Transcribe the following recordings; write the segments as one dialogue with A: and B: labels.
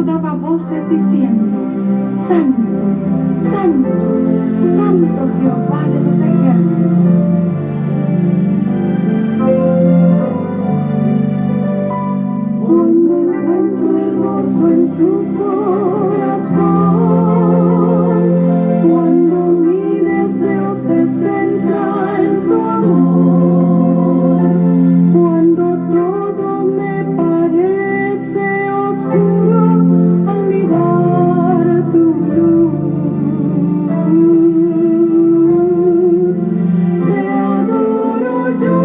A: daba voces diciendo: Santo, Santo, Santo Jehová de los ejércitos. Cuando encuentro el gozo en tu corazón, cuando mi deseo se centra en tu amor, cuando todo me parece oscuro al mirar tu luz, te adoro yo.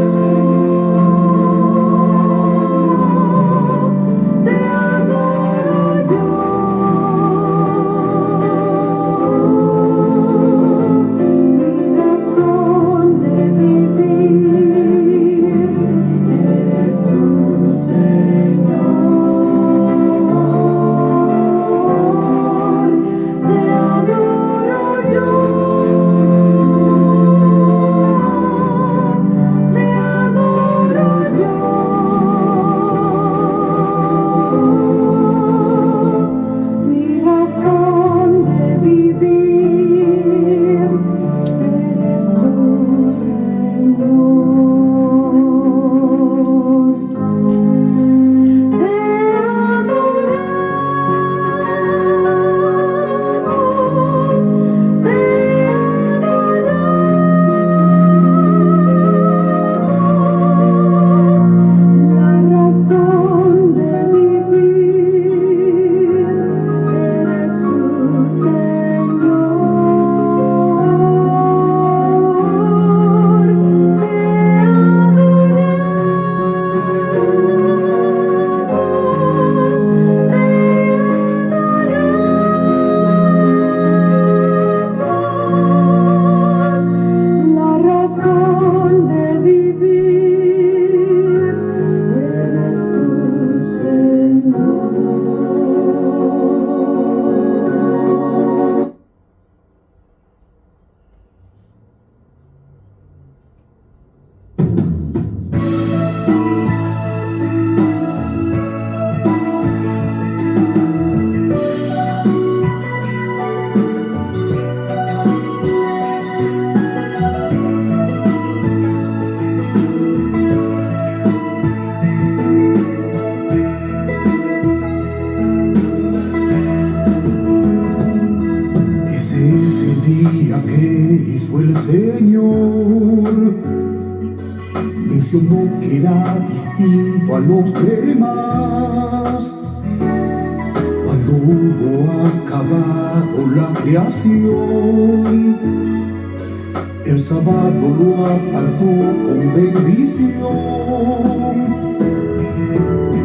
A: Te adoro yo, mi razón de vivir, eres tu Señor. Te adoro yo, te adoro yo. Mi razón de vivir, eres tu Señor. Te adoramos, te adoramos. La razón de vivir, eres tu La razón de vivir, eres tu Señor.
B: Ese es el día que hizo el Señor. Mencionó que era distinto a los demás. Cuando hubo acabado la creación, el sábado lo apartó con bendición.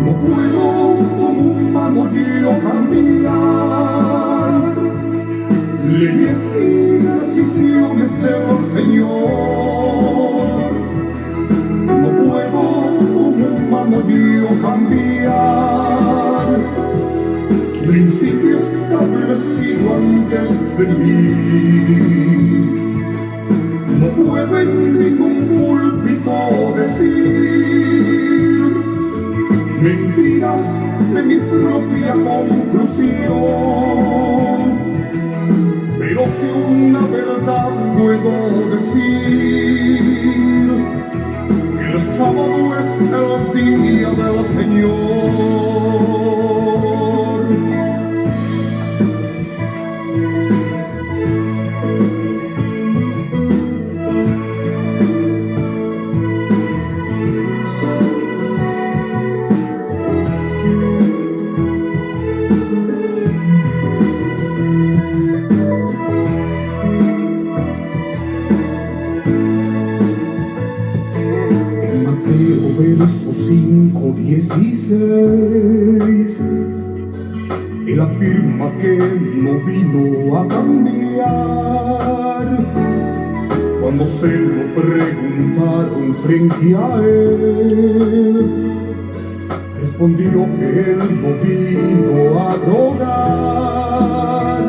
B: No puedo como humano yo cambiar leyes y decisiones del Señor. No puedo como humano yo cambiar principio establecido antes de mí. No puedo en ningún púlpito decir mentiras de mi propia conclusión. Pero si una verdad puedo decir, que el sábado es el día del Señor. Verso 5:16, él afirma que no vino a cambiar. Cuando se lo preguntaron frente a él, respondió que él no vino a abrogar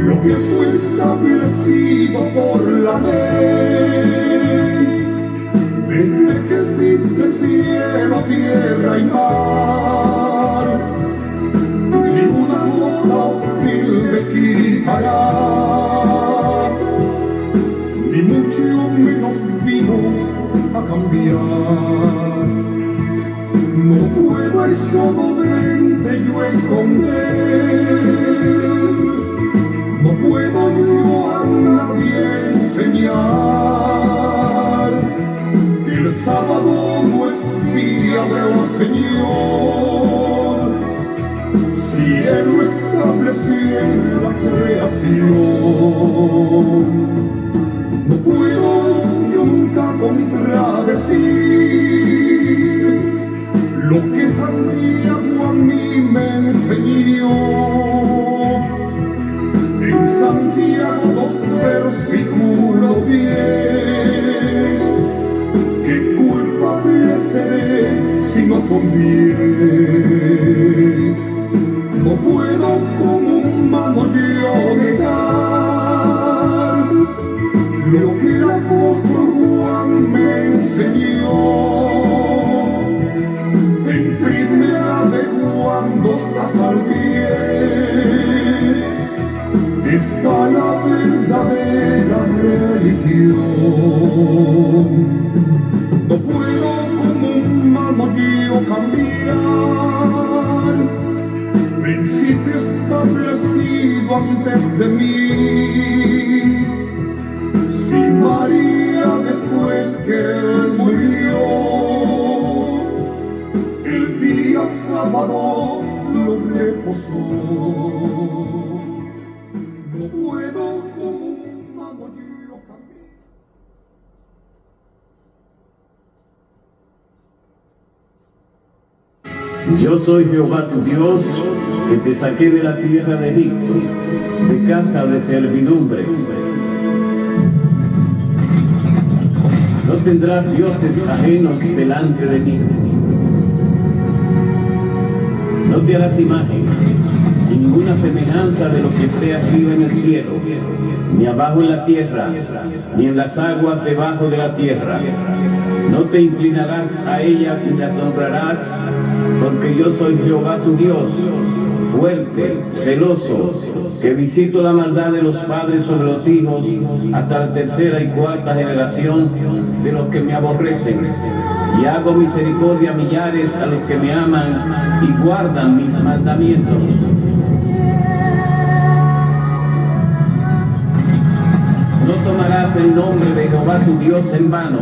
B: lo que fue establecido por la ley. Desde que existe cielo, tierra y mar, dátil de Quiritará, ni mucho menos vino a cambiar. No puedo el solamente yo esconder, no puedo yo a nadie enseñar que el sábado no es día del Señor, si Él lo estableció en la creación. No puedo yo nunca contradecir lo que Santiago a mí me enseñó. En Santiago 2 versículo 10, ¿qué culpable seré si no son 10? No puedo como humano yo negar lo que el apóstol Juan me enseñó. En primera de Juan 2 hasta el 10 está la verdadera religión. No puedo como humano yo cambiar principio establecido antes de mí. Si María después que Él murió, el día sábado lo reposó. No puedo como humano yo cambiar.
C: Yo soy Jehová tu Dios, que te saqué de la tierra de Egipto, de casa de servidumbre. No tendrás dioses ajenos delante de mí. No te harás imagen, ni ninguna semejanza de lo que esté arriba en el cielo, ni abajo en la tierra, ni en las aguas debajo de la tierra. No te inclinarás a ellas ni las honrarás, porque yo soy Jehová tu Dios, fuerte, celoso, que visito la maldad de los padres sobre los hijos hasta la tercera y cuarta generación de los que me aborrecen, y hago misericordia a millares a los que me aman y guardan mis mandamientos. No tomarás el nombre de Jehová tu Dios en vano,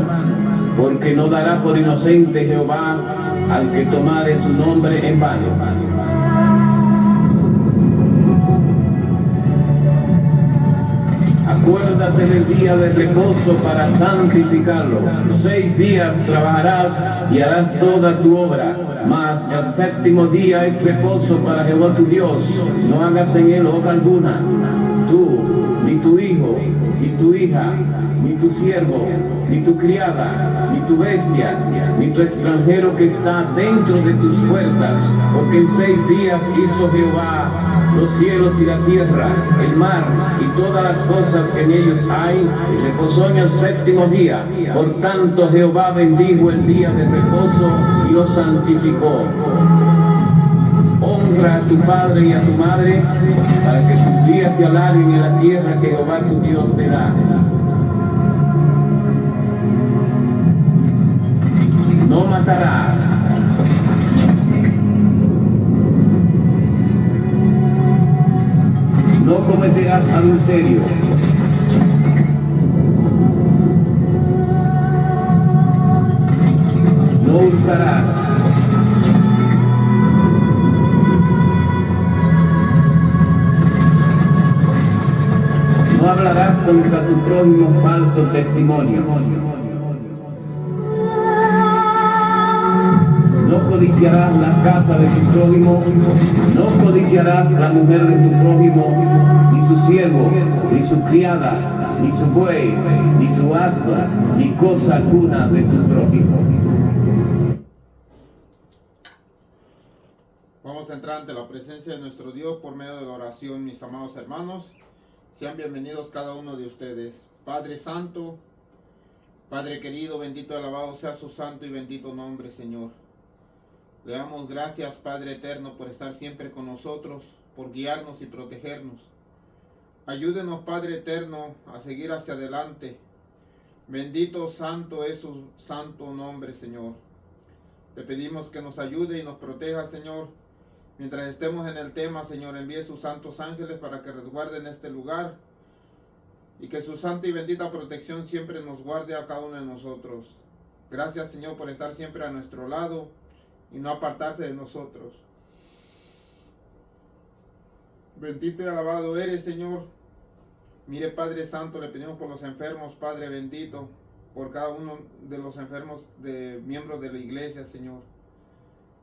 C: porque no dará por inocente Jehová al que tomare su nombre en vano. Acuérdate del día de reposo para santificarlo. 6 días trabajarás y harás toda tu obra, mas el séptimo día es reposo para Jehová tu Dios. No hagas en él obra alguna, tú, ni tu hijo, ni tu hija, ni tu siervo, ni tu criada, ni tu bestia, ni tu extranjero que está dentro de tus fuerzas, porque en 6 días hizo Jehová los cielos y la tierra, el mar y todas las cosas que en ellos hay, y reposó en el séptimo día. Por tanto Jehová bendijo el día de reposo y lo santificó. Honra a tu padre y a tu madre, para que tus días se alarguen en la tierra que Jehová tu Dios te da. No matarás. No cometerás adulterio. No hurtarás. No hablarás contra tu prójimo falso testimonio. No codiciarás la casa de tu prójimo, no codiciarás la mujer de tu prójimo, ni su siervo, ni su criada, ni su buey, ni su asno, ni cosa alguna de tu prójimo.
D: Vamos a entrar ante la presencia de nuestro Dios por medio de la oración, mis amados hermanos. Sean bienvenidos cada uno de ustedes. Padre Santo, Padre querido, bendito y alabado sea su santo y bendito nombre, Señor. Le damos gracias, Padre eterno, por estar siempre con nosotros, por guiarnos y protegernos. Ayúdenos, Padre eterno, a seguir hacia adelante. Bendito, santo es su santo nombre, Señor. Le pedimos que nos ayude y nos proteja, Señor. Mientras estemos en el tema, Señor, envíe sus santos ángeles para que resguarden este lugar. Y que su santa y bendita protección siempre nos guarde a cada uno de nosotros. Gracias, Señor, por estar siempre a nuestro lado y no apartarse de nosotros. Bendito y alabado eres, Señor. Mire, Padre Santo, le pedimos por los enfermos, Padre bendito, por cada uno de los enfermos, de miembros de la iglesia, Señor.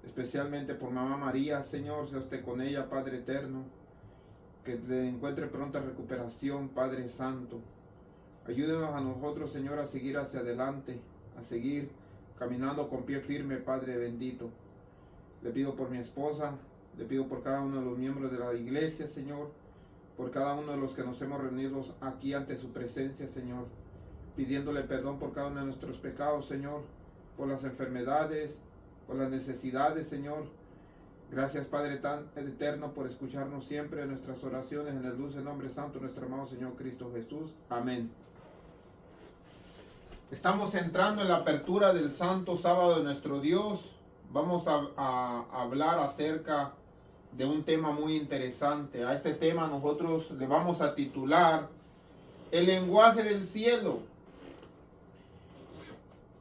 D: Especialmente por Mamá María, Señor, sea usted con ella, Padre eterno. Que le encuentre pronta recuperación, Padre Santo. Ayúdenos a nosotros, Señor, a seguir hacia adelante, a seguir caminando con pie firme, Padre bendito. Le pido por mi esposa, le pido por cada uno de los miembros de la iglesia, Señor, por cada uno de los que nos hemos reunido aquí ante su presencia, Señor, pidiéndole perdón por cada uno de nuestros pecados, Señor, por las enfermedades, por las necesidades, Señor. Gracias, Padre tan eterno, por escucharnos siempre en nuestras oraciones, en el dulce nombre santo de nuestro amado Señor Cristo Jesús. Amén. Estamos entrando en la apertura del Santo Sábado de nuestro Dios. Vamos a hablar acerca de un tema muy interesante. A este tema nosotros le vamos a titular El lenguaje del cielo.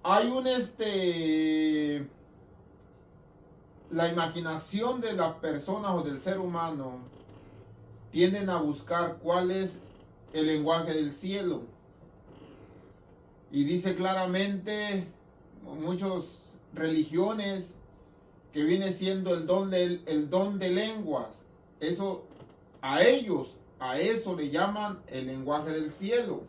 D: Hay la imaginación de las personas o del ser humano tienden a buscar cuál es el lenguaje del cielo. Y dice claramente muchas religiones que viene siendo el don de lenguas. Eso, a eso le llaman el lenguaje del cielo.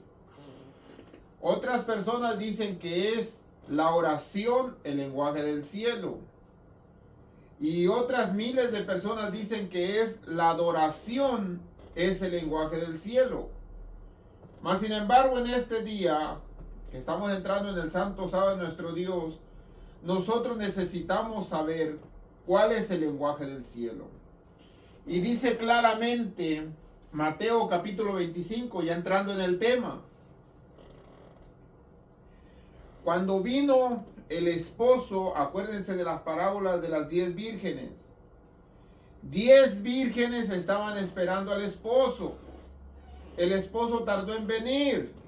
D: Otras personas dicen que es la oración el lenguaje del cielo. Y otras miles de personas dicen que es la adoración es el lenguaje del cielo. Mas sin embargo, en este día que estamos entrando en el Santo Sábado de nuestro Dios, nosotros necesitamos saber cuál es el lenguaje del cielo. Y dice claramente Mateo capítulo 25, ya entrando en el tema. Cuando vino el esposo, acuérdense de las parábolas de las 10 vírgenes. 10 vírgenes estaban esperando al esposo. El esposo tardó en venir.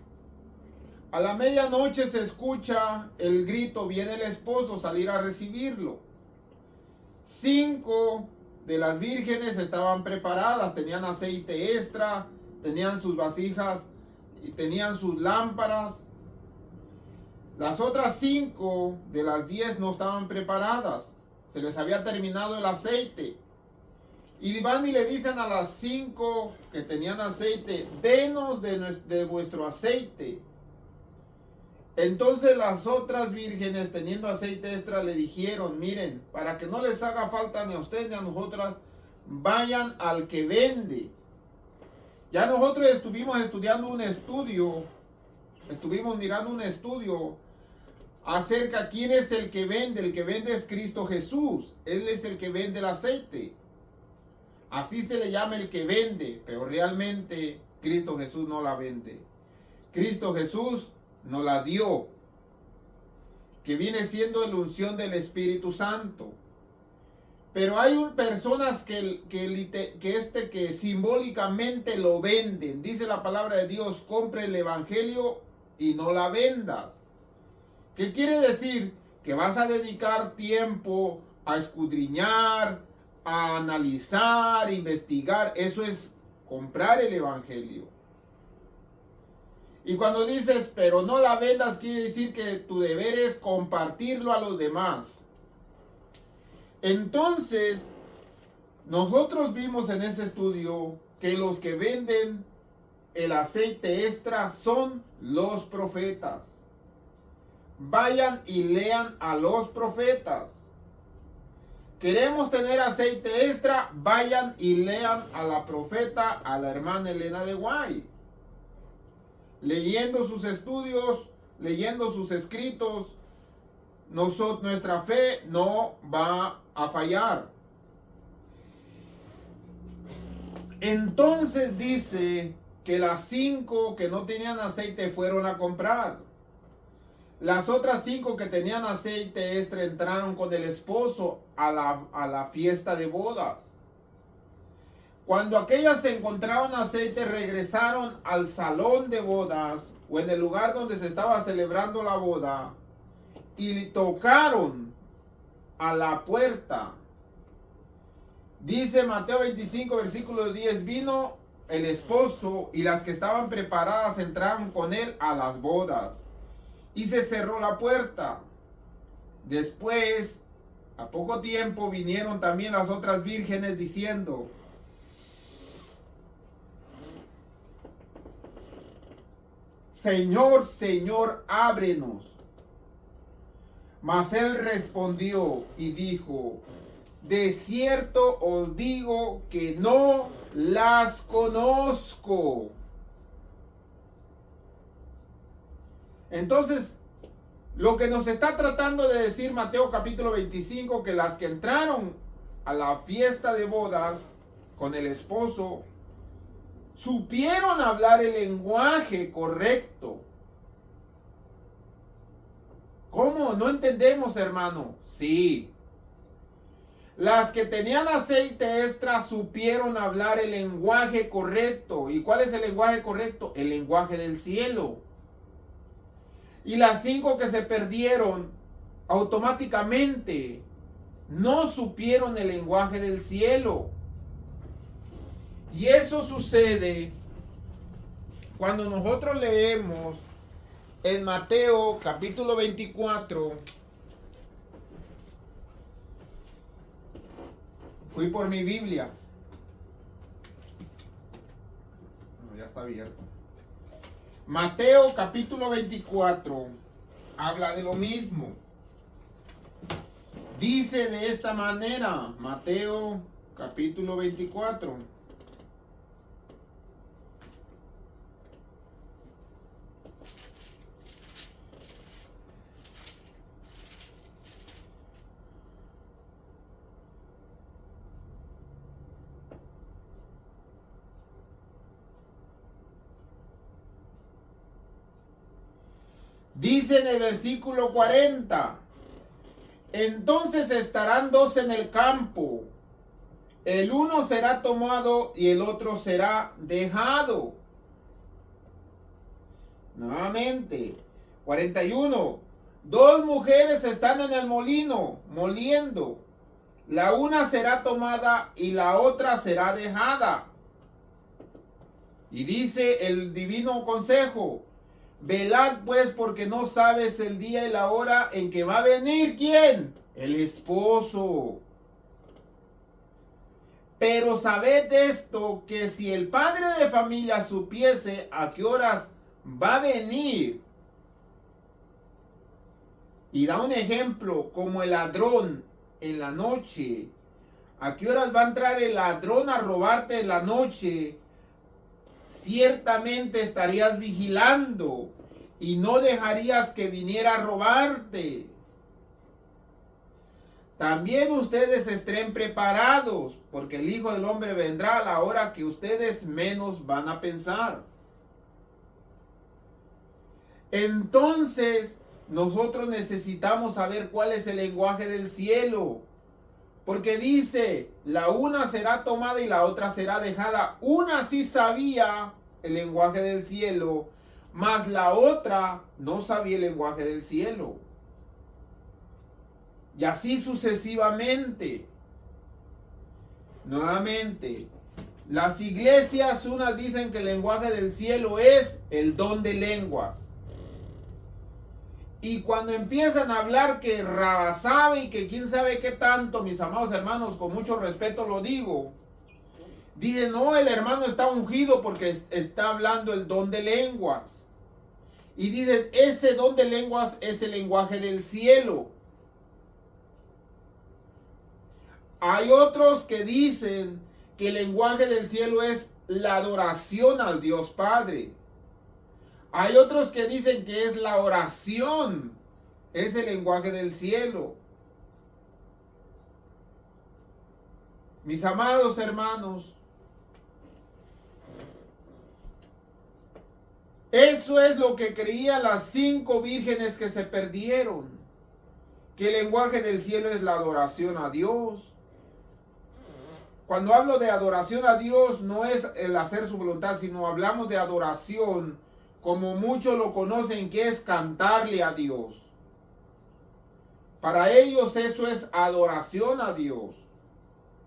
D: A la medianoche se escucha el grito, viene el esposo, salir a recibirlo. 5 de las vírgenes estaban preparadas, tenían aceite extra, tenían sus vasijas y tenían sus lámparas. Las otras 5 de las 10 no estaban preparadas, se les había terminado el aceite. Y van y le dicen a las 5 que tenían aceite, denos de vuestro aceite. Entonces las otras vírgenes, teniendo aceite extra, le dijeron, miren, para que no les haga falta ni a ustedes ni a nosotras, vayan al que vende. Ya nosotros estuvimos estudiando un estudio, estuvimos mirando un estudio acerca de quién es el que vende. El que vende es Cristo Jesús, Él es el que vende el aceite. Así se le llama el que vende, pero realmente Cristo Jesús no la vende. Cristo Jesús nos la dio, que viene siendo la unción del Espíritu Santo. Pero hay personas que simbólicamente lo venden. Dice la palabra de Dios, compre el evangelio y no la vendas. ¿Qué quiere decir? Que vas a dedicar tiempo a escudriñar, a analizar, a investigar. Eso es comprar el evangelio. Y cuando dices, pero no la vendas, quiere decir que tu deber es compartirlo a los demás. Entonces, nosotros vimos en ese estudio que los que venden el aceite extra son los profetas. Vayan y lean a los profetas. ¿Queremos tener aceite extra? Vayan y lean a la profeta, a la hermana Elena de White. Leyendo sus estudios, leyendo sus escritos, nuestra fe no va a fallar. Entonces dice que las 5 que no tenían aceite fueron a comprar. Las otras 5 que tenían aceite extra entraron con el esposo a la fiesta de bodas. Cuando aquellas se encontraban aceite, regresaron al salón de bodas o en el lugar donde se estaba celebrando la boda y tocaron a la puerta. Dice Mateo 25, versículo 10, vino el esposo y las que estaban preparadas entraron con él a las bodas y se cerró la puerta. Después, a poco tiempo, vinieron también las otras vírgenes diciendo: Señor, Señor, ábrenos. Mas él respondió y dijo: de cierto os digo que no las conozco. Entonces, lo que nos está tratando de decir Mateo capítulo 25, que las que entraron a la fiesta de bodas con el esposo, supieron hablar el lenguaje correcto. ¿Cómo? No entendemos, hermano. Sí. Las que tenían aceite extra supieron hablar el lenguaje correcto. ¿Y cuál es el lenguaje correcto? El lenguaje del cielo. Y las 5 que se perdieron automáticamente no supieron el lenguaje del cielo. Y eso sucede cuando nosotros leemos en Mateo capítulo 24. Fui por mi Biblia. No, ya está abierto. Mateo capítulo 24 habla de lo mismo. Dice de esta manera, Mateo capítulo 24. Dice en el versículo 40, entonces estarán 2 en el campo, el uno será tomado y el otro será dejado. Nuevamente, 41, 2 mujeres están en el molino, moliendo, la una será tomada y la otra será dejada. Y dice el divino consejo, velad pues porque no sabes el día y la hora en que va a venir, ¿quién? El esposo. Pero sabed esto, que si el padre de familia supiese a qué horas va a venir, y da un ejemplo como el ladrón en la noche, a qué horas va a entrar el ladrón a robarte en la noche, ciertamente estarías vigilando y no dejarías que viniera a robarte. También ustedes estén preparados, porque el Hijo del Hombre vendrá a la hora que ustedes menos van a pensar. Entonces, nosotros necesitamos saber cuál es el lenguaje del cielo. Porque dice, la una será tomada y la otra será dejada. Una sí sabía el lenguaje del cielo, mas la otra no sabía el lenguaje del cielo. Y así sucesivamente. Nuevamente, las iglesias, unas dicen que el lenguaje del cielo es el don de lenguas. Y cuando empiezan a hablar que rabasabe y que quién sabe qué tanto, mis amados hermanos, con mucho respeto lo digo, dicen, no, el hermano está ungido porque está hablando el don de lenguas. Y dicen, ese don de lenguas es el lenguaje del cielo. Hay otros que dicen que el lenguaje del cielo es la adoración al Dios Padre. Hay otros que dicen que es la oración Es el lenguaje del cielo. Mis amados hermanos, eso es lo que creían las 5 vírgenes que se perdieron. Que el lenguaje del cielo es la adoración a Dios. Cuando hablo de adoración a Dios, no es el hacer su voluntad, sino hablamos de adoración, como muchos lo conocen, que es cantarle a Dios. Para ellos eso es adoración a Dios.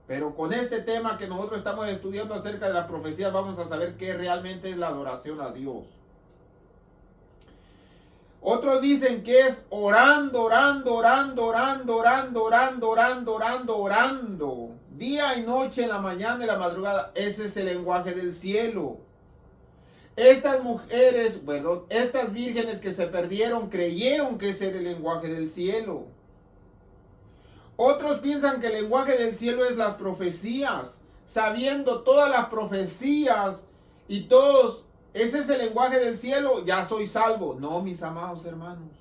D: Pero con este tema que nosotros estamos estudiando acerca de la profecía, vamos a saber qué realmente es la adoración a Dios. Otros dicen que es orando, orando, orando, orando, orando, orando, orando, orando, orando. Día y noche, en la mañana y la madrugada. Ese es el lenguaje del cielo. Estas mujeres, bueno, estas vírgenes que se perdieron, creyeron que ese era el lenguaje del cielo. Otros piensan que el lenguaje del cielo es las profecías. Sabiendo todas las profecías y todos, ese es el lenguaje del cielo, ya soy salvo. No, mis amados hermanos.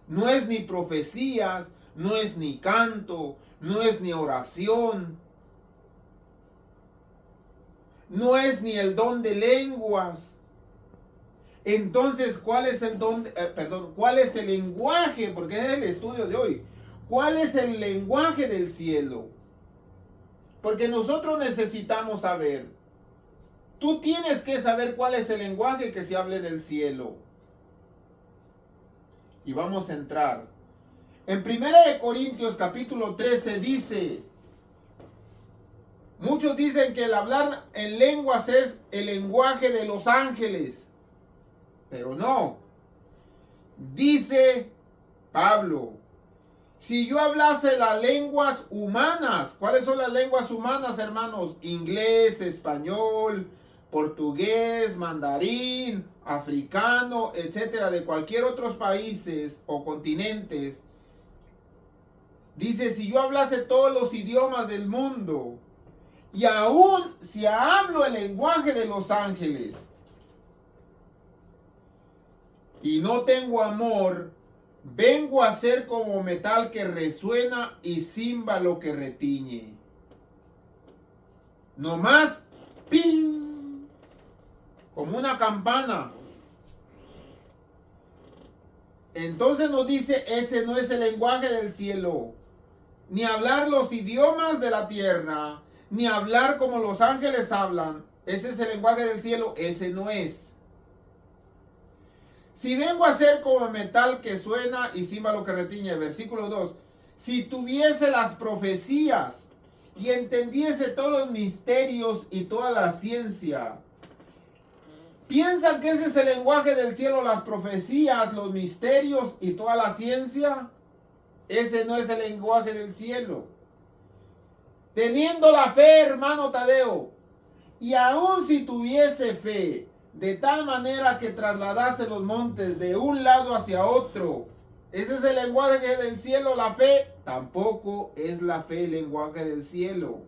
D: No es ni profecías, no es ni canto, no es ni oración, no es ni el don de lenguas. Entonces, ¿cuál es el don? ¿Cuál es el lenguaje? Porque es el estudio de hoy. ¿Cuál es el lenguaje del cielo? Porque nosotros necesitamos saber. Tú tienes que saber cuál es el lenguaje que se hable del cielo. Y vamos a entrar. En 1 Corintios capítulo 13 dice, muchos dicen que el hablar en lenguas es el lenguaje de los ángeles. Pero no. Dice Pablo, si yo hablase las lenguas humanas, ¿cuáles son las lenguas humanas, hermanos? Inglés, español, portugués, mandarín, africano, etcétera, de cualquier otros países o continentes. Dice, si yo hablase todos los idiomas del mundo, y aún si hablo el lenguaje de los ángeles, y no tengo amor, vengo a ser como metal que resuena y címbalo que retiñe. Nomás, ¡ping! Como una campana. Entonces nos dice, ese no es el lenguaje del cielo. Ni hablar los idiomas de la tierra, ni hablar como los ángeles hablan. Ese es el lenguaje del cielo, ese no es. Si vengo a ser como metal que suena y címbalo que retiñe, versículo 2. Si tuviese las profecías y entendiese todos los misterios y toda la ciencia. ¿Piensan que ese es el lenguaje del cielo, las profecías, los misterios y toda la ciencia? Ese no es el lenguaje del cielo. Teniendo la fe, hermano Tadeo, y aun si tuviese fe, de tal manera que trasladase los montes de un lado hacia otro. Ese es el lenguaje del cielo, la fe. Tampoco es la fe el lenguaje del cielo.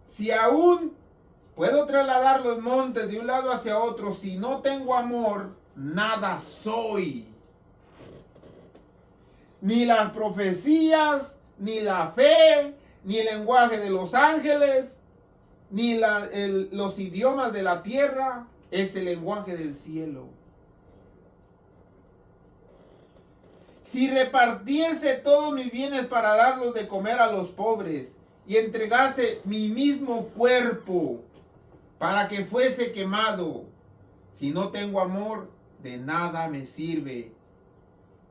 D: Si aún puedo trasladar los montes de un lado hacia otro, si no tengo amor, nada soy. Ni las profecías, ni la fe, ni el lenguaje de los ángeles, ni los idiomas de la tierra, es el lenguaje del cielo. Si repartiese todos mis bienes para darlos de comer a los pobres, y entregase mi mismo cuerpo para que fuese quemado, si no tengo amor, de nada me sirve.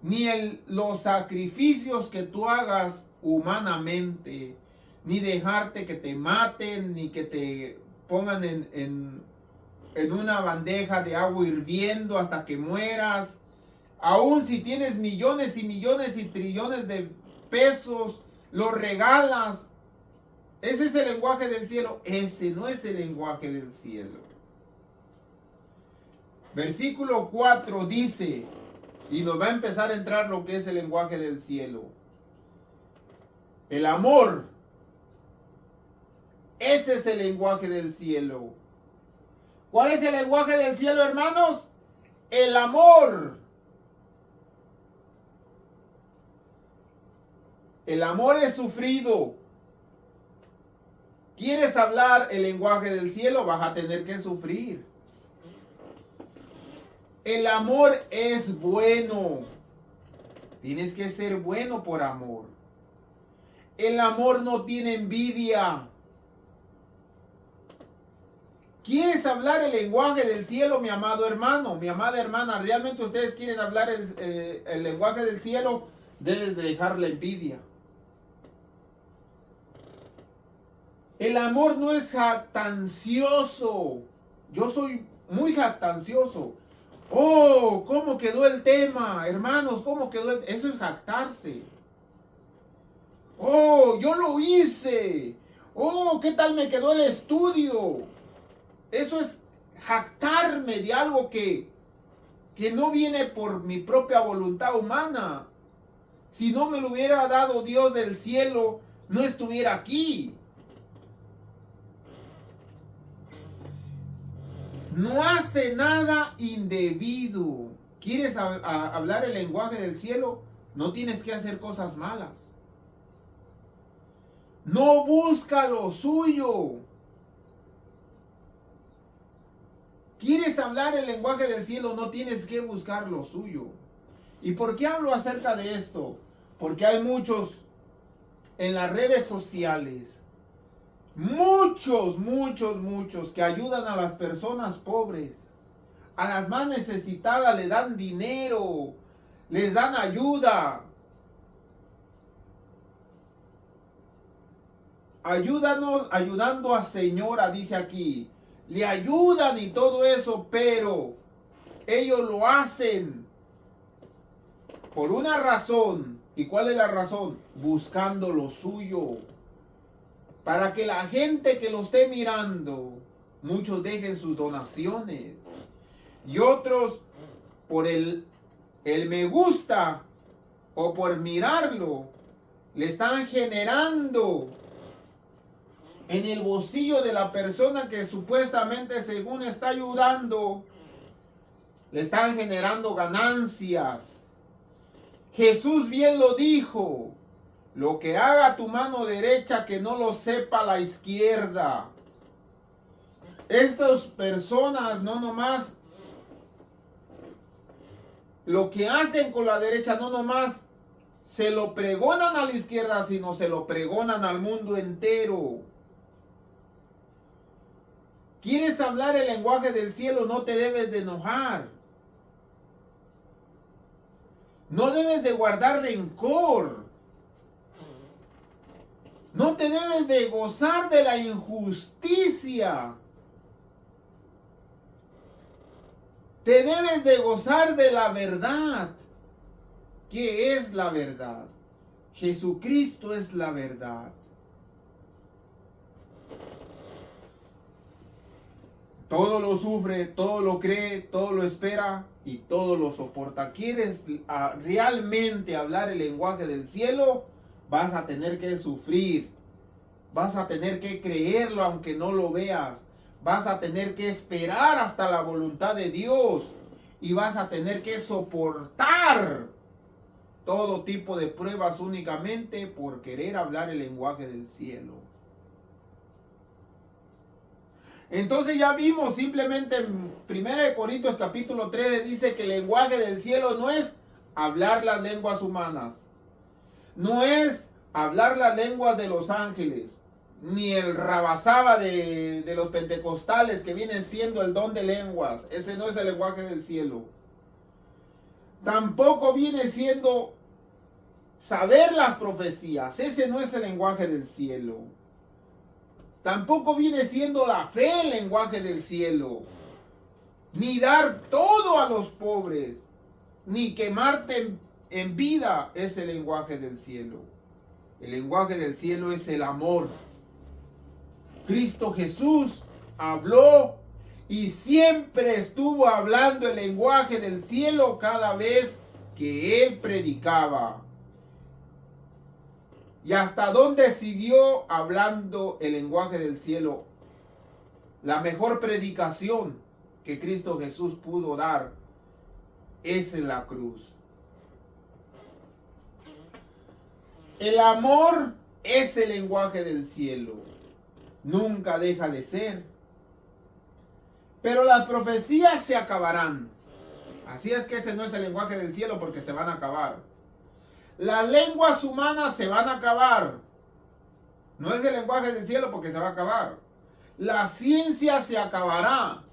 D: Ni los sacrificios que tú hagas humanamente, ni dejarte que te maten, ni que te pongan en una bandeja de agua hirviendo hasta que mueras. Aún si tienes millones y millones y trillones de pesos, los regalas. Ese es el lenguaje del cielo. Ese no es el lenguaje del cielo. Versículo 4 dice, y nos va a empezar a entrar lo que es el lenguaje del cielo. El amor. Ese es el lenguaje del cielo. ¿Cuál es el lenguaje del cielo, hermanos? El amor. El amor es sufrido. ¿Quieres hablar el lenguaje del cielo? Vas a tener que sufrir. El amor es bueno. Tienes que ser bueno por amor. El amor no tiene envidia. ¿Quieres hablar el lenguaje del cielo, mi amado hermano, mi amada hermana? ¿Realmente ustedes quieren hablar el lenguaje del cielo? Debes de dejar la envidia. El amor no es jactancioso. Yo soy muy jactancioso. Oh, ¿cómo quedó el tema? Hermanos, ¿cómo quedó? Eso es jactarse. Oh, yo lo hice. Oh, ¿qué tal me quedó el estudio? Eso es jactarme de algo que no viene por mi propia voluntad humana. Si no me lo hubiera dado Dios del cielo, no estuviera aquí. No hace nada indebido. ¿Quieres hablar el lenguaje del cielo? No tienes que hacer cosas malas. No busca lo suyo. ¿Quieres hablar el lenguaje del cielo? No tienes que buscar lo suyo. ¿Y por qué hablo acerca de esto? Porque hay muchos en las redes sociales. Muchos que ayudan a las personas pobres. A las más necesitadas le dan dinero. Les dan ayuda. Ayudando a señora, dice aquí. Le ayudan y todo eso, pero ellos lo hacen por una razón. ¿Y cuál es la razón? Buscando lo suyo. Para que la gente que lo esté mirando, muchos dejen sus donaciones. Y otros, por el me gusta o por mirarlo, le están generando en el bolsillo de la persona que supuestamente según está ayudando, le están generando ganancias. Jesús bien lo dijo: lo que haga tu mano derecha, que no lo sepa la izquierda. Estas personas no nomás lo que hacen con la derecha, no nomás se lo pregonan a la izquierda, sino se lo pregonan al mundo entero. ¿Quieres hablar el lenguaje del cielo? No te debes de enojar. No debes de guardar rencor. No te debes de gozar de la injusticia. Te debes de gozar de la verdad. ¿Qué es la verdad? Jesucristo es la verdad. Todo lo sufre, todo lo cree, todo lo espera y todo lo soporta. ¿Quieres realmente hablar el lenguaje del cielo? Vas a tener que sufrir. Vas a tener que creerlo aunque no lo veas. Vas a tener que esperar hasta la voluntad de Dios. Y vas a tener que soportar todo tipo de pruebas únicamente por querer hablar el lenguaje del cielo. Entonces ya vimos simplemente en 1 Corintios capítulo 3 dice que el lenguaje del cielo no es hablar las lenguas humanas. No es hablar las lenguas de los ángeles. Ni el rabasaba de los pentecostales que viene siendo el don de lenguas. Ese no es el lenguaje del cielo. Tampoco viene siendo saber las profecías. Ese no es el lenguaje del cielo. Tampoco viene siendo la fe el lenguaje del cielo. Ni dar todo a los pobres. Ni quemarte en vida es el lenguaje del cielo. El lenguaje del cielo es el amor. Cristo Jesús habló y siempre estuvo hablando el lenguaje del cielo cada vez que Él predicaba. ¿Y hasta dónde siguió hablando el lenguaje del cielo? La mejor predicación que Cristo Jesús pudo dar es en la cruz. El amor es el lenguaje del cielo. Nunca deja de ser. Pero las profecías se acabarán. Así es que ese no es el lenguaje del cielo porque se van a acabar. Las lenguas humanas se van a acabar. No es el lenguaje del cielo porque se va a acabar. La ciencia se acabará.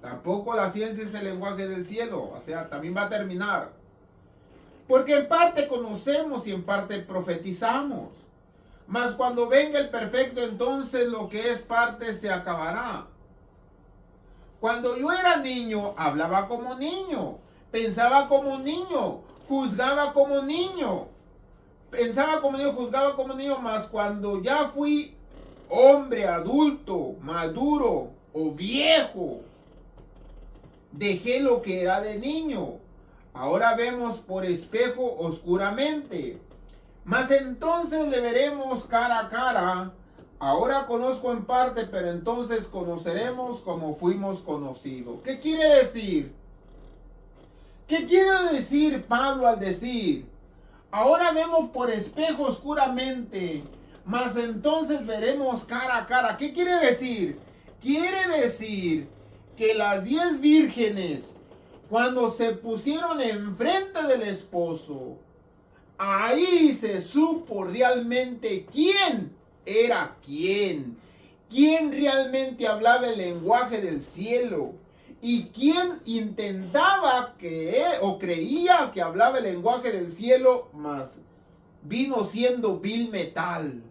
D: Tampoco la ciencia es el lenguaje del cielo. O sea, también va a terminar. Porque en parte conocemos y en parte profetizamos. Mas cuando venga el perfecto, entonces lo que es parte se acabará. Cuando yo era niño, hablaba como niño, pensaba como niño, juzgaba como niño, pensaba como niño, juzgaba como niño, mas cuando ya fui hombre, adulto, maduro o viejo, dejé lo que era de niño. Ahora vemos por espejo oscuramente, mas entonces le veremos cara a cara. Ahora conozco en parte, pero entonces conoceremos como fuimos conocidos. ¿Qué quiere decir? ¿Qué quiere decir Pablo al decir, ahora vemos por espejo oscuramente, mas entonces veremos cara a cara? ¿Qué quiere decir? Quiere decir que las 10 vírgenes, cuando se pusieron enfrente del esposo, ahí se supo realmente quién era quién realmente hablaba el lenguaje del cielo y quién intentaba creer o creía que hablaba el lenguaje del cielo, mas vino siendo vil metal.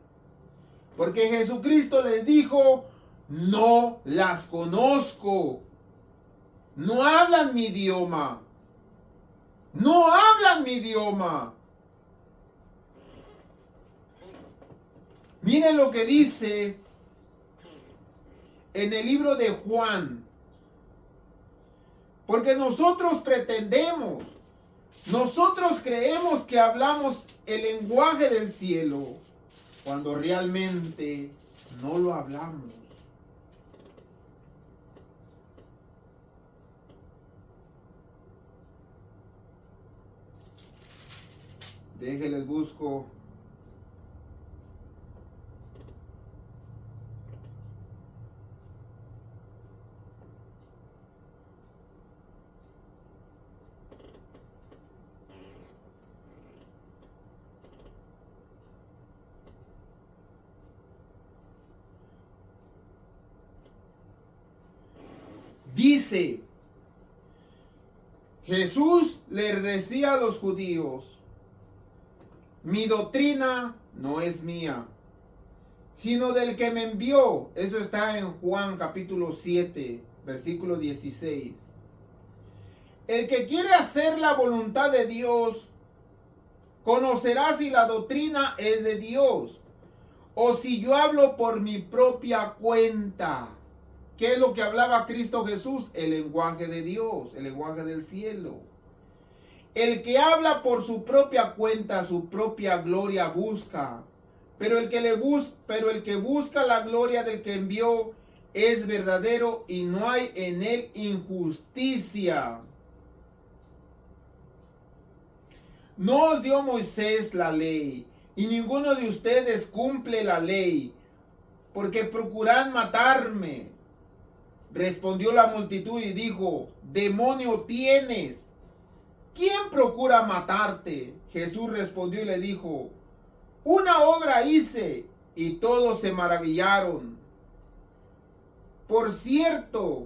D: Porque Jesucristo les dijo, no las conozco. No hablan mi idioma. No hablan mi idioma. Miren lo que dice en el libro de Juan. Porque nosotros pretendemos, nosotros creemos que hablamos el lenguaje del cielo, cuando realmente no lo hablamos. Déjenles busco. Dice, Jesús le decía a los judíos, mi doctrina no es mía, sino del que me envió. Eso está en Juan capítulo 7, versículo 16. El que quiere hacer la voluntad de Dios, conocerá si la doctrina es de Dios, o si yo hablo por mi propia cuenta. ¿Qué es lo que hablaba Cristo Jesús? El lenguaje de Dios, el lenguaje del cielo. El que habla por su propia cuenta, su propia gloria busca. Pero el que busca la gloria del que envió es verdadero y no hay en él injusticia. No os dio Moisés la ley, y ninguno de ustedes cumple la ley, porque procuran matarme. Respondió la multitud y dijo, demonio tienes. ¿Quién procura matarte? Jesús respondió y le dijo, una obra hice, y todos se maravillaron. Por cierto,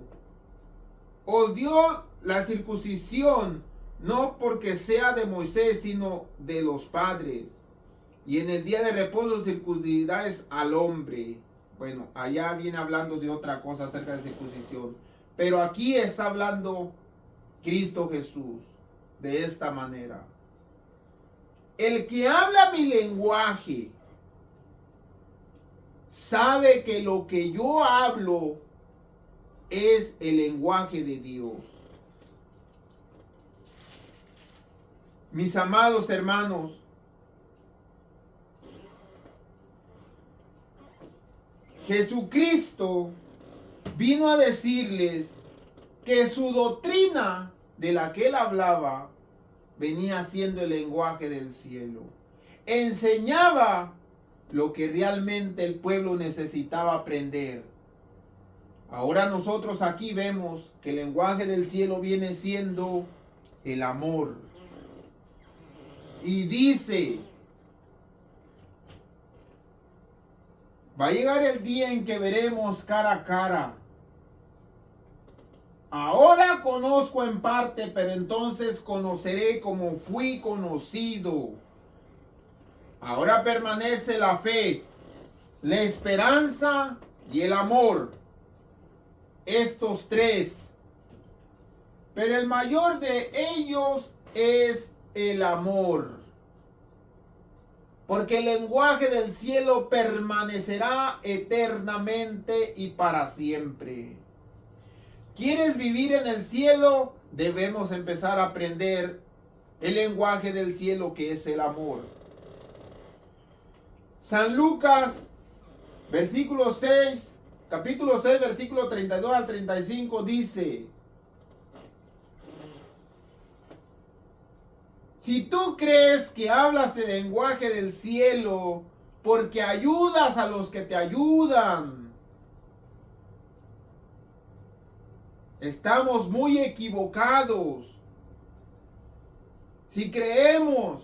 D: os dio la circuncisión, no porque sea de Moisés, sino de los padres. Y en el día de reposo circuncidáis al hombre. Bueno, allá viene hablando de otra cosa acerca de circuncisión. Pero aquí está hablando Cristo Jesús de esta manera. El que habla mi lenguaje sabe que lo que yo hablo es el lenguaje de Dios. Mis amados hermanos, Jesucristo vino a decirles que su doctrina de la que él hablaba venía siendo el lenguaje del cielo. enseñaba lo que realmente el pueblo necesitaba aprender. Ahora nosotros aquí vemos que el lenguaje del cielo viene siendo el amor. Y dice, va a llegar el día en que veremos cara a cara. Ahora conozco en parte, pero entonces conoceré como fui conocido. Ahora permanece la fe, la esperanza y el amor. Estos tres. Pero el mayor de ellos es el amor. Porque el lenguaje del cielo permanecerá eternamente y para siempre. ¿Quieres vivir en el cielo? Debemos empezar a aprender el lenguaje del cielo, que es el amor. San Lucas, versículo 6, capítulo 6, versículo 32 al 35 dice: si tú crees que hablas el lenguaje del cielo porque ayudas a los que te ayudan, estamos muy equivocados. Si creemos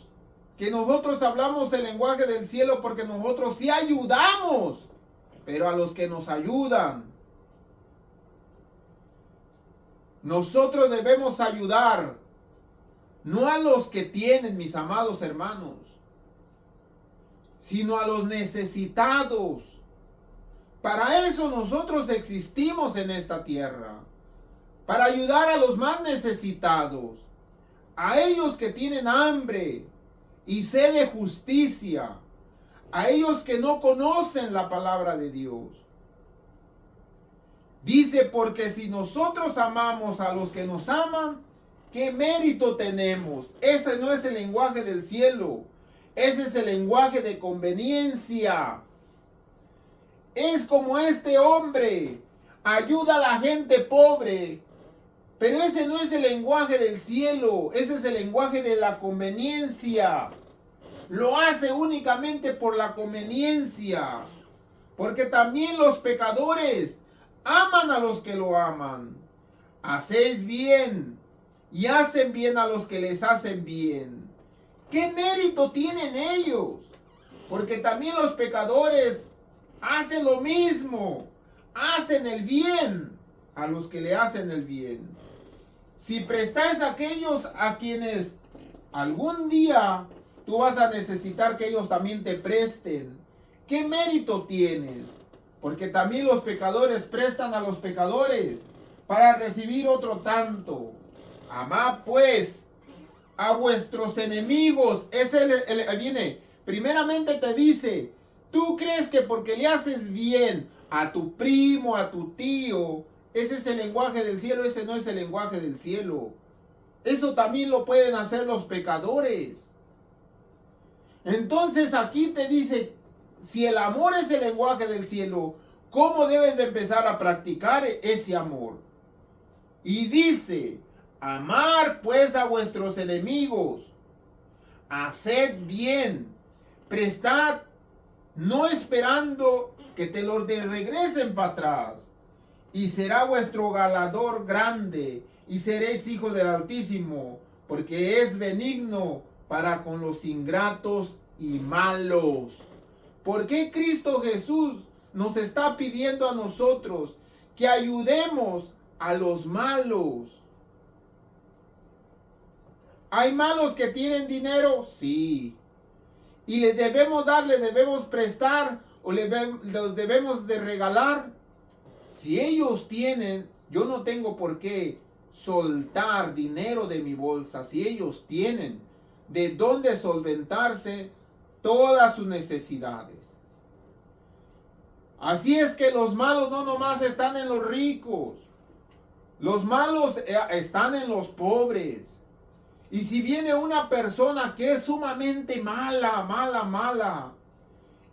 D: que nosotros hablamos el lenguaje del cielo porque nosotros sí ayudamos, pero a los que nos ayudan, nosotros debemos ayudar, no a los que tienen, mis amados hermanos, sino a los necesitados. Para eso nosotros existimos en esta tierra, para ayudar a los más necesitados, a ellos que tienen hambre y sed de justicia, a ellos que no conocen la palabra de Dios. Dice, porque si nosotros amamos a los que nos aman, ¿qué mérito tenemos? Ese no es el lenguaje del cielo. Ese es el lenguaje de conveniencia. Es como este hombre, ayuda a la gente pobre, pero ese no es el lenguaje del cielo. Ese es el lenguaje de la conveniencia. Lo hace únicamente por la conveniencia. Porque también los pecadores aman a los que lo aman. Hacéis bien y hacen bien a los que les hacen bien. ¿Qué mérito tienen ellos? Porque también los pecadores hacen lo mismo. Hacen el bien a los que le hacen el bien. Si prestáis a aquellos a quienes algún día tú vas a necesitar que ellos también te presten, ¿qué mérito tienes? Porque también los pecadores prestan a los pecadores para recibir otro tanto. Amad pues a vuestros enemigos. Viene, primeramente te dice, tú crees que porque le haces bien a tu primo, a tu tío, ese es el lenguaje del cielo. Ese no es el lenguaje del cielo. Eso también lo pueden hacer los pecadores. Entonces aquí te dice, si el amor es el lenguaje del cielo, ¿cómo debes de empezar a practicar ese amor? Y dice, amar pues a vuestros enemigos, haced bien, prestad, no esperando que te los regresen para atrás, y será vuestro galardón grande, y seréis hijos del Altísimo, porque es benigno para con los ingratos y malos. ¿Por qué Cristo Jesús nos está pidiendo a nosotros que ayudemos a los malos? ¿Hay malos que tienen dinero? Sí. ¿Y les debemos dar, les debemos prestar o les debemos de regalar? Si ellos tienen, yo no tengo por qué soltar dinero de mi bolsa. Si ellos tienen de dónde solventarse todas sus necesidades. Así es que los malos no nomás están en los ricos. Los malos están en los pobres. Y si viene una persona que es sumamente mala,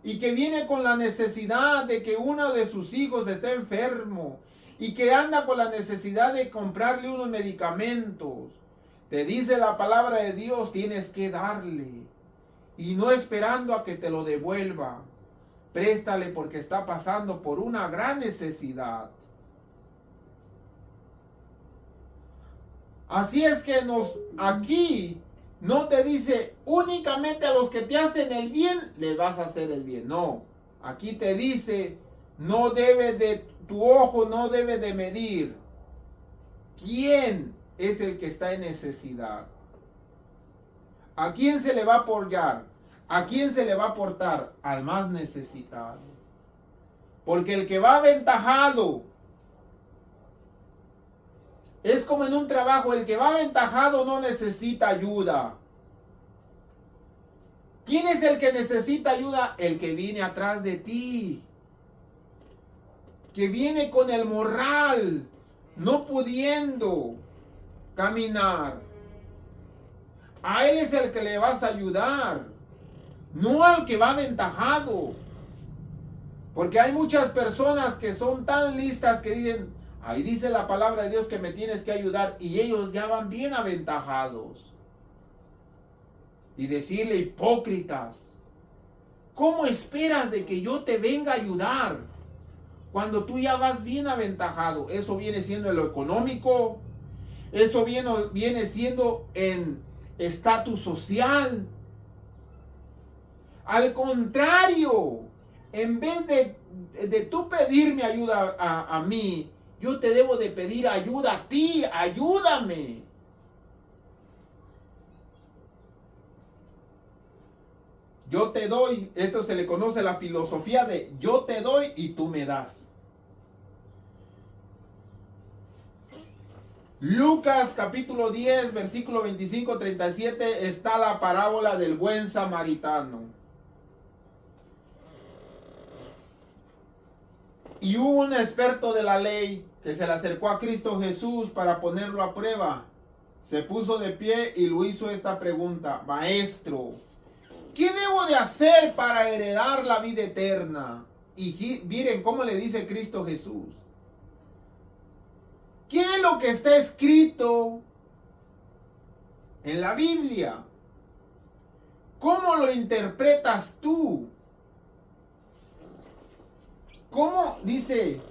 D: y que viene con la necesidad de que uno de sus hijos esté enfermo, y que anda con la necesidad de comprarle unos medicamentos, te dice la palabra de Dios, tienes que darle. y no esperando a que te lo devuelva. Préstale porque está pasando por una gran necesidad. Así es que aquí no te dice únicamente a los que te hacen el bien les vas a hacer el bien. No, aquí te dice tu ojo no debe de medir quién es el que está en necesidad. ¿A quién se le va a apoyar? ¿A quién se le va a aportar? Al más necesitado. Porque el que va aventajado, es como en un trabajo, el que va aventajado no necesita ayuda. ¿Quién es el que necesita ayuda? El que viene atrás de ti. Que viene con el morral, no pudiendo caminar. A él es el que le vas a ayudar, no al que va aventajado. Porque hay muchas personas que son tan listas que dicen, ahí dice la palabra de Dios que me tienes que ayudar, y ellos ya van bien aventajados. Y decirle, hipócritas, ¿cómo esperas de que yo te venga a ayudar cuando tú ya vas bien aventajado? Eso viene siendo en lo económico, eso viene siendo en estatus social. Al contrario, en vez de tú pedirme ayuda a mí, yo te debo de pedir ayuda a ti. Ayúdame. Yo te doy, esto se le conoce la filosofía de yo te doy y tú me das. Lucas capítulo 10, versículo 25-37 está la parábola del buen samaritano. Y hubo un experto de la ley que se le acercó a Cristo Jesús para ponerlo a prueba. Se puso de pie y le hizo esta pregunta: Maestro, ¿qué debo de hacer para heredar la vida eterna? Y miren cómo le dice Cristo Jesús. ¿Qué es lo que está escrito en la Biblia? ¿Cómo lo interpretas tú? ¿Cómo dice?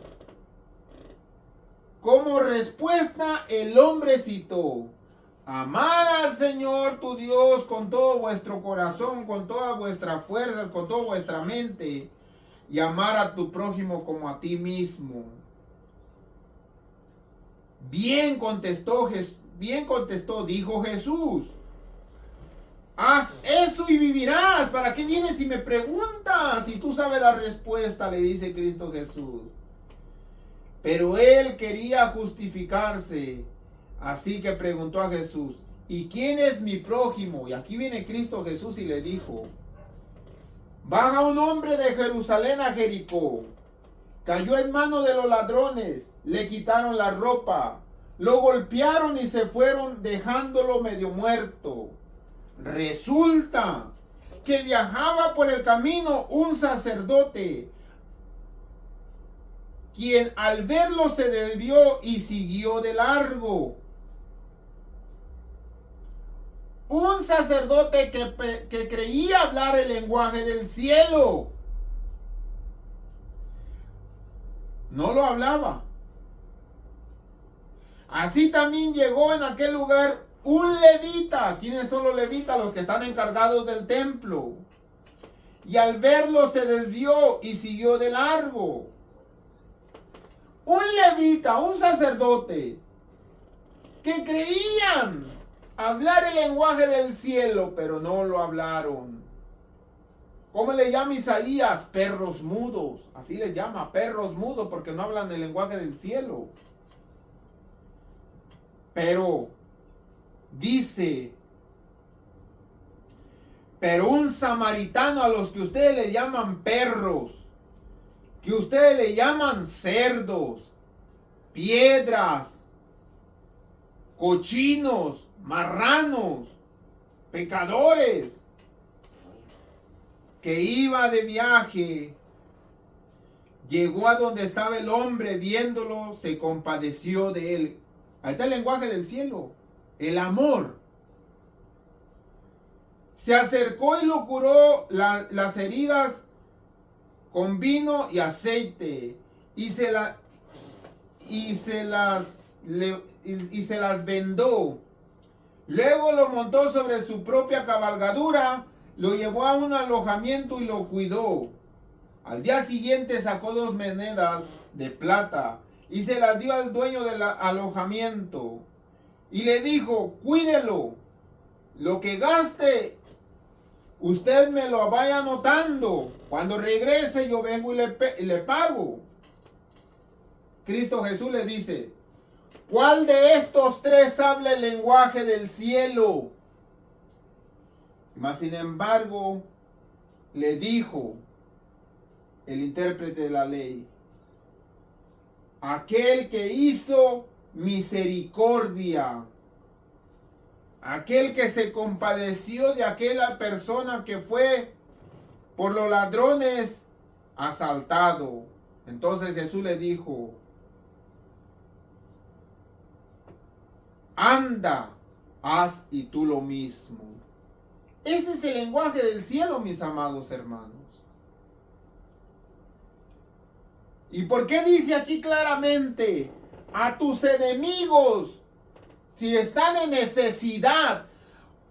D: Como respuesta el hombre citó: amar al Señor tu Dios con todo vuestro corazón, con todas vuestras fuerzas, con toda vuestra mente, y amar a tu prójimo como a ti mismo. Bien contestó, dijo Jesús. Haz eso y vivirás. ¿Para qué vienes y me preguntas? Si tú sabes la respuesta, le dice Cristo Jesús. Pero él quería justificarse. Así que preguntó a Jesús: ¿y quién es mi prójimo? Y aquí viene Cristo Jesús y le dijo: baja un hombre de Jerusalén a Jericó. Cayó en manos de los ladrones. Le quitaron la ropa. Lo golpearon y se fueron dejándolo medio muerto. Resulta que viajaba por el camino un sacerdote, quien al verlo se desvió y siguió de largo. Un sacerdote que creía hablar el lenguaje del cielo. No lo hablaba. Así también llegó en aquel lugar un levita. ¿Quiénes son los levitas? Los que están encargados del templo. Y al verlo se desvió y siguió de largo. Un levita, un sacerdote, que creían hablar el lenguaje del cielo, pero no lo hablaron. ¿Cómo le llama Isaías? Perros mudos. Así les llama, perros mudos, porque no hablan el lenguaje del cielo. Pero dice: pero un samaritano, a los que ustedes le llaman perros, que ustedes le llaman cerdos, piedras, cochinos, marranos, pecadores, que iba de viaje, llegó a donde estaba el hombre, viéndolo, se compadeció de él. Ahí está el lenguaje del cielo, el amor. Se acercó y lo curó las heridas con vino y aceite, y se las vendó. Luego lo montó sobre su propia cabalgadura, lo llevó a un alojamiento y lo cuidó. Al día siguiente sacó 2 monedas de plata y se las dio al dueño del alojamiento. Y le dijo: cuídelo, lo que gaste usted me lo vaya anotando. Cuando regrese yo vengo y le pago. Cristo Jesús le dice: ¿cuál de estos 3 habla el lenguaje del cielo? Mas sin embargo, le dijo el intérprete de la ley: aquel que hizo misericordia, aquel que se compadeció de aquella persona que fue por los ladrones asaltado. Entonces Jesús le dijo: anda, haz y tú lo mismo. Ese es el lenguaje del cielo, mis amados hermanos. ¿Y por qué dice aquí claramente? A tus enemigos, si están en necesidad,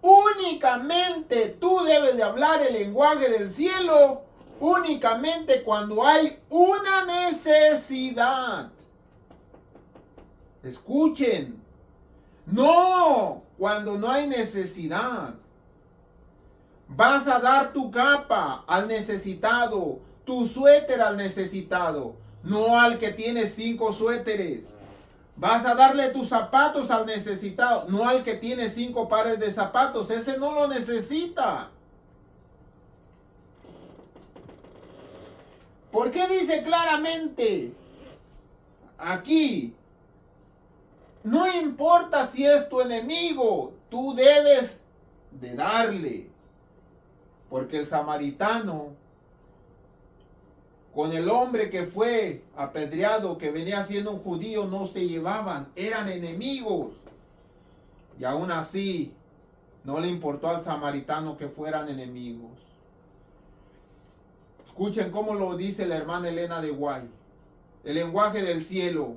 D: únicamente tú debes de hablar el lenguaje del cielo, únicamente cuando hay una necesidad. Escuchen, no cuando no hay necesidad. Vas a dar tu capa al necesitado, tu suéter al necesitado, no al que tiene 5 suéteres. Vas a darle tus zapatos al necesitado, no al que tiene 5 pares de zapatos. Ese no lo necesita. ¿Por qué dice claramente aquí? No importa si es tu enemigo, tú debes de darle. Porque el samaritano, con el hombre que fue apedreado, que venía siendo un judío, no se llevaban, eran enemigos. Y aún así, no le importó al samaritano que fueran enemigos. Escuchen cómo lo dice la hermana Elena de White. El lenguaje del cielo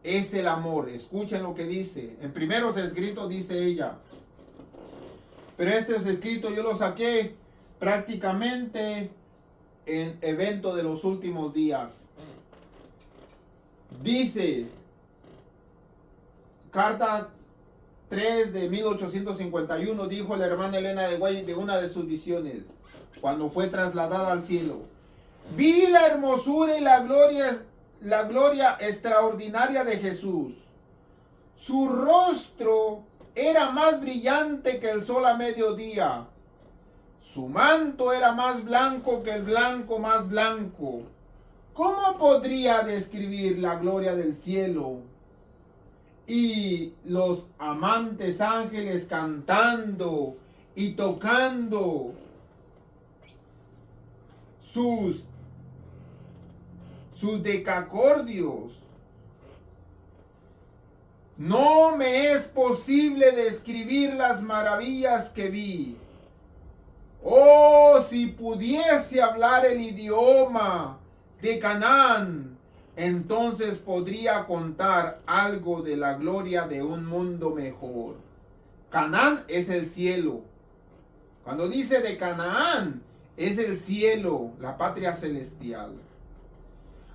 D: es el amor. Escuchen lo que dice. En primeros escritos dice ella: pero estos escritos yo los saqué prácticamente en evento de los últimos días. Dice, carta 3 de 1851, dijo la hermana Elena de White de una de sus visiones, cuando fue trasladada al cielo: vi la hermosura y la gloria extraordinaria de Jesús. Su rostro era más brillante que el sol a mediodía. Su manto era más blanco que el blanco más blanco. ¿Cómo podría describir la gloria del cielo? Y los amantes ángeles cantando y tocando sus decacordios. No me es posible describir las maravillas que vi. Oh, si pudiese hablar el idioma de Canaán, entonces podría contar algo de la gloria de un mundo mejor. Canaán es el cielo. Cuando dice de Canaán, es el cielo, la patria celestial.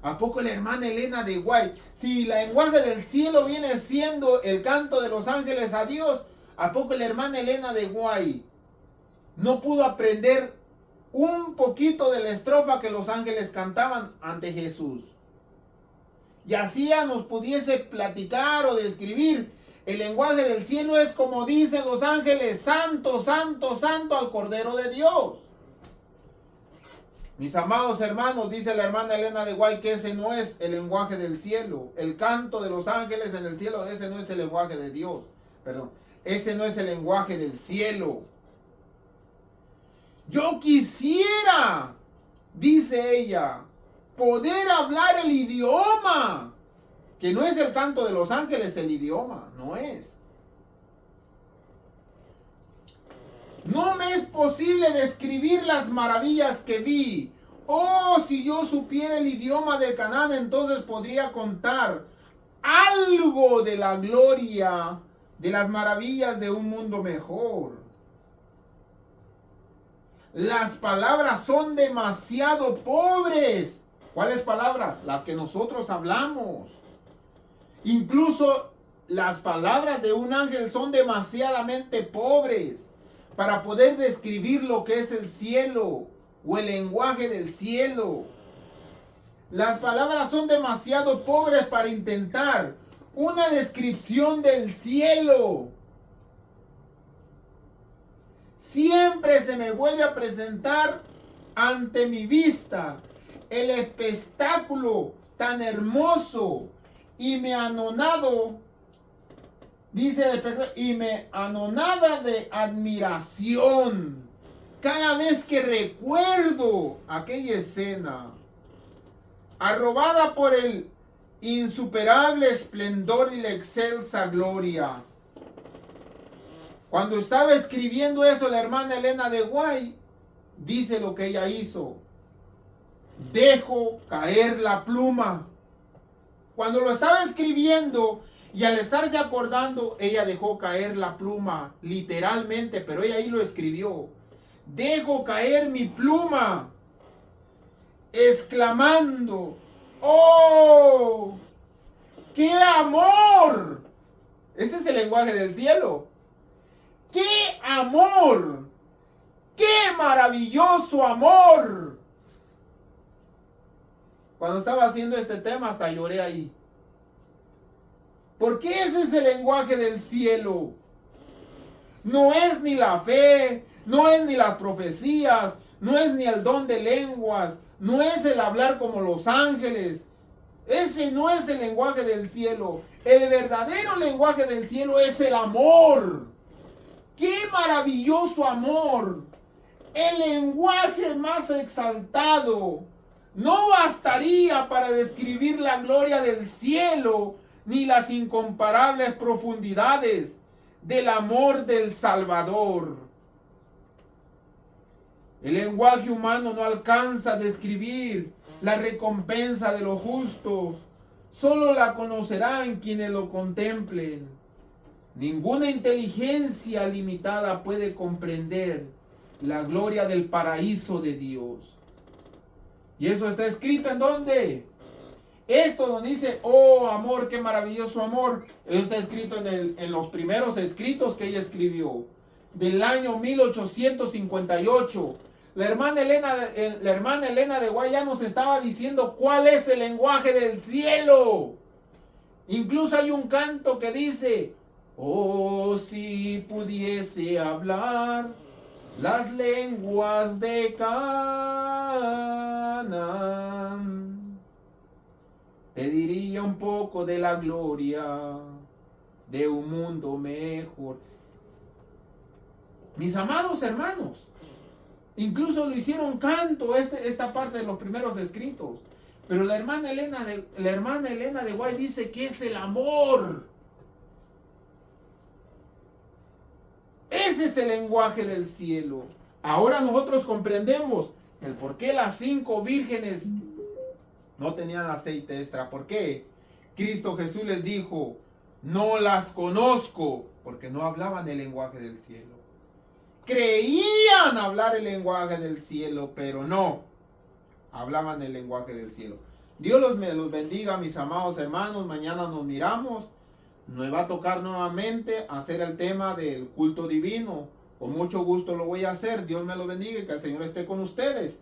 D: ¿A poco la hermana Elena de White, si la lenguaje del cielo viene siendo el canto de los ángeles a Dios, ¿a poco la hermana Elena de White no pudo aprender un poquito de la estrofa que los ángeles cantaban ante Jesús? Y así ya nos pudiese platicar o describir. El lenguaje del cielo es como dicen los ángeles: santo, santo, santo al Cordero de Dios. Mis amados hermanos, dice la hermana Elena de White que ese no es el lenguaje del cielo. El canto de los ángeles en el cielo, ese no es el lenguaje de Dios. Perdón, ese no es el lenguaje del cielo. Yo quisiera, dice ella, poder hablar el idioma, que no es el canto de los ángeles, el idioma, no es. No me es posible describir las maravillas que vi. Oh, si yo supiera el idioma de Canaán, entonces podría contar algo de la gloria, de las maravillas de un mundo mejor. Las palabras son demasiado pobres. ¿Cuáles palabras? Las que nosotros hablamos. Incluso las palabras de un ángel son demasiadamente pobres para poder describir lo que es el cielo o el lenguaje del cielo. Las palabras son demasiado pobres para intentar una descripción del cielo. Siempre se me vuelve a presentar ante mi vista el espectáculo tan hermoso y me anonado, dice, y me anonada de admiración cada vez que recuerdo aquella escena, arrobada por el insuperable esplendor y la excelsa gloria. Cuando estaba escribiendo eso, la hermana Elena de White dice lo que ella hizo: dejo caer la pluma. Cuando lo estaba escribiendo y al estarse acordando, ella dejó caer la pluma, literalmente, pero ella ahí lo escribió: dejo caer mi pluma, exclamando: ¡oh! ¡Qué amor! Ese es el lenguaje del cielo. ¡Qué amor! ¡Qué maravilloso amor! Cuando estaba haciendo este tema hasta lloré ahí. Porque ese es el lenguaje del cielo. No es ni la fe, no es ni las profecías, no es ni el don de lenguas, no es el hablar como los ángeles. Ese no es el lenguaje del cielo. El verdadero lenguaje del cielo es el amor. ¡Qué maravilloso amor! El lenguaje más exaltado no bastaría para describir la gloria del cielo ni las incomparables profundidades del amor del Salvador. El lenguaje humano no alcanza a describir la recompensa de los justos. Solo la conocerán quienes lo contemplen. Ninguna inteligencia limitada puede comprender la gloria del paraíso de Dios. Y eso está escrito ¿en dónde? Esto donde dice, oh amor, qué maravilloso amor. Eso está escrito en los primeros escritos que ella escribió, del año 1858. La hermana Elena de White ya nos estaba diciendo cuál es el lenguaje del cielo. Incluso hay un canto que dice: oh, si pudiese hablar las lenguas de Canaán, te diría un poco de la gloria de un mundo mejor. Mis amados hermanos, incluso lo hicieron canto esta parte de los primeros escritos. Pero la hermana Elena de White dice que es el amor. Ese es el lenguaje del cielo. Ahora nosotros comprendemos el por qué las 5 vírgenes no tenían aceite extra. ¿Por qué? Cristo Jesús les dijo: no las conozco, porque no hablaban el lenguaje del cielo. Creían hablar el lenguaje del cielo, pero no hablaban el lenguaje del cielo. Dios los bendiga, mis amados hermanos. Mañana nos miramos. Me va a tocar nuevamente hacer el tema del culto divino. Con mucho gusto lo voy a hacer. Dios me lo bendiga y que el Señor esté con ustedes.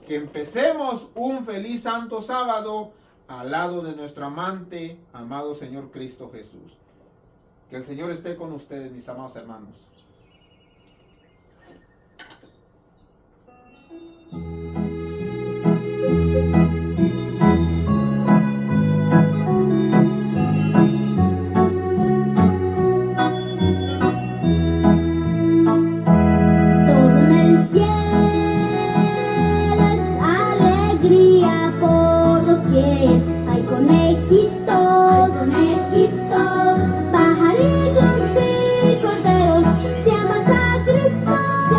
D: Que empecemos un feliz santo sábado al lado de nuestro amante, amado Señor Cristo Jesús. Que el Señor esté con ustedes, mis amados hermanos.
A: Conejitos, pajarillos y corderos, si amas a Cristo.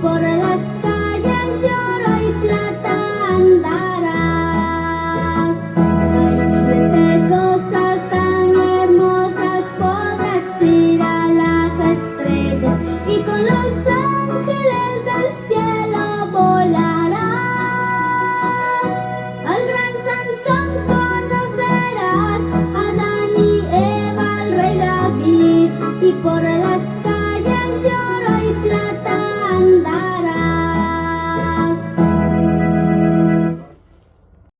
E: por las calles de oro y plata andarás. Hay miles de cosas tan hermosas, podrás ir a las estrellas y con los